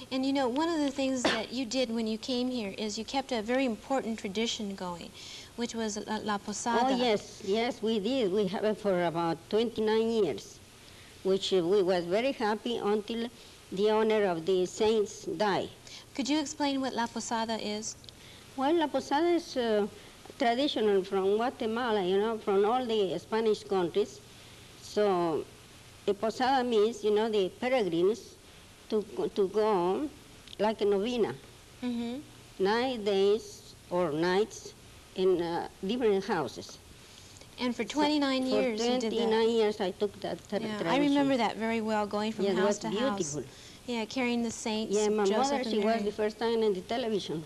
And you know, one of the things that you did when you came here is you kept a very important tradition going, which was La Posada. Oh, yes, yes, we did. We have it for about 29 years, which we was very happy until the owner of the saints died. Could you explain what La Posada is? Well, La Posada is traditional from Guatemala, you know, from all the Spanish countries. So the Posada means, you know, the peregrines to go like a novena, 9 days or nights in different houses. And for 29 years you did that. For 29 years I took that tradition. I remember that very well, going from house to house. Beautiful. Yeah, carrying the saints. Yeah, my Joseph mother, she was the first time in the television.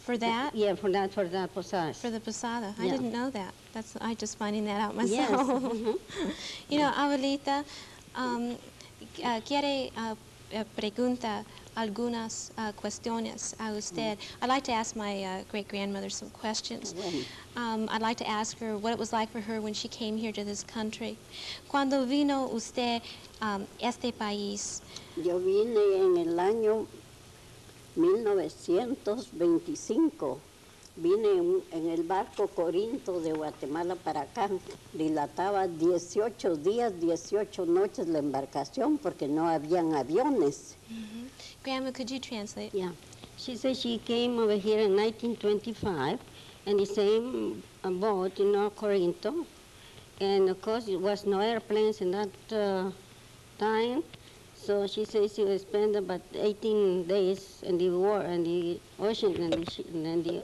For that? Yeah, for that Posadas. For the Posada. Yeah. I didn't know that. I just finding that out myself. Yes. You know, abuelita, quiere pregunta algunas cuestiones a usted. I'd like to ask my great-grandmother some questions. I'd like to ask her what it was like for her when she came here to this country. Cuando vino usted este país? Yo vine en el año 1925. Vine en el barco Corinto de Guatemala para acá. Dilataba 18 días, 18 noches la embarcación porque no habían aviones. Grandma, could you translate? Yeah. She said she came over here in 1925 in the same boat, you know, Corinto. And of course it was no airplanes in that time. So she says she spent about 18 days in the ocean, in the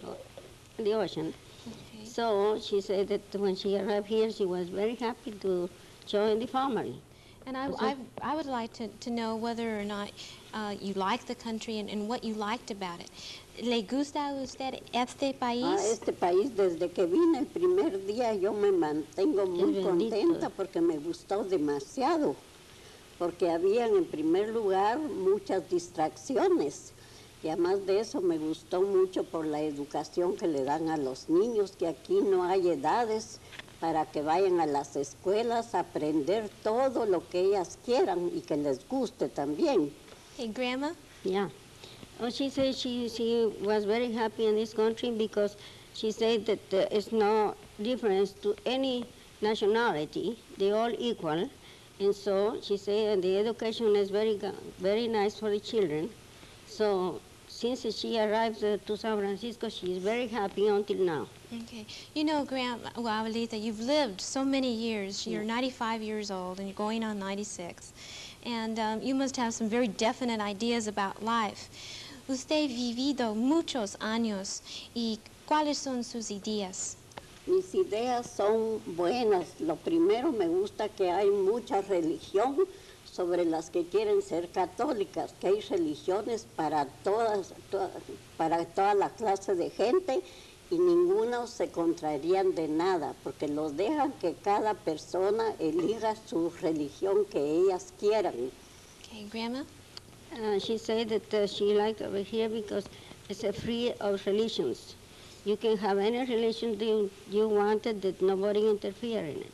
ocean. Okay. So she said that when she arrived here, she was very happy to join the family. And I would like to know whether or not you like the country and what you liked about it. ¿Le gusta a usted este país? Este país, desde que vine el primer día, yo me mantengo muy contenta porque me gustó demasiado. Porque habían en primer lugar muchas distracciones y además de eso me gustó mucho por la educación que le dan a los niños, que aquí no hay edades para que vayan a las escuelas a aprender todo lo que ellas quieran y que les guste también. Hey, Grandma? Yeah. Oh, she said she was very happy in this country because she said that it's no difference to any nationality, they're all equal. And so she said the education is very nice for the children. So since she arrived to San Francisco, she is very happy until now. Okay. You know, Abuelita, you've lived so many years. You're 95 years old and you're going on 96. And you must have some very definite ideas about life. Usted ha vivido muchos años y ¿cuáles son sus ideas? Mis ideas son buenas. Lo primero, me gusta que hay mucha religión sobre las que quieren ser católicas, que hay religiones para toda la clase de gente y ninguno se contrarían de nada, porque los dejan que cada persona elija su religión que ellas quieran. Okay, Grandma? She said that she liked over here because it's a free of religions. You can have any religion you wanted, that nobody interfere in it.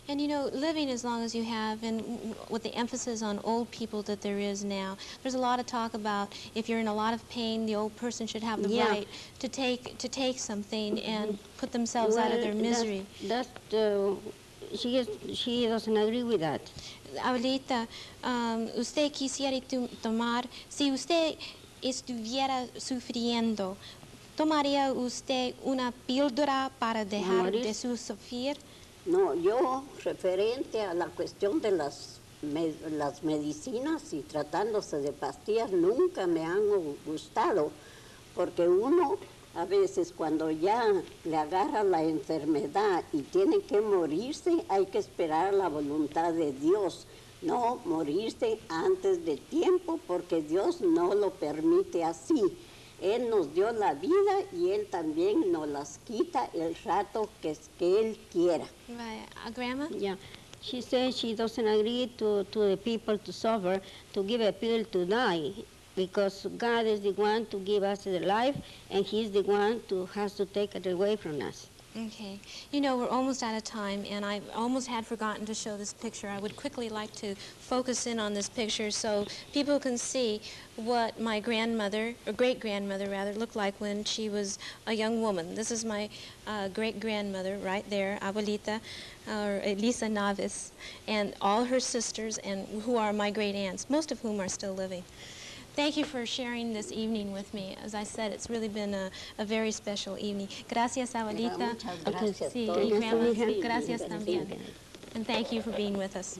And you know, living as long as you have, and with the emphasis on old people that there is now, there's a lot of talk about if you're in a lot of pain, the old person should have the right to take something and put themselves out of their misery. She doesn't agree with that. Abuelita, usted quisiera tomar, si usted estuviera sufriendo, ¿tomaría usted una píldora para dejar de sufrir? No, yo, referente a la cuestión de las medicinas y tratándose de pastillas, nunca me han gustado, porque uno a veces cuando ya le agarra la enfermedad y tiene que morirse, hay que esperar la voluntad de Dios, no morirse antes de tiempo, porque Dios no lo permite así. Él nos dio la vida y Él también nos las quita el rato que Él quiera. Right. Grandma? Yeah. She says she doesn't agree to the people to suffer, to give a pill to die, because God is the one to give us the life, and He's the one has to take it away from us. Okay. You know, we're almost out of time, and I almost had forgotten to show this picture. I would quickly like to focus in on this picture so people can see what my grandmother, or great-grandmother rather, looked like when she was a young woman. This is my great-grandmother right there, Abuelita, or Elisa Navas, and all her sisters, and who are my great-aunts, most of whom are still living. Thank you for sharing this evening with me. As I said, it's really been a very special evening. Gracias, Abuelita. Muchas gracias. Sí, Todos y Grandma, sí, gracias sí, también. And thank you for being with us.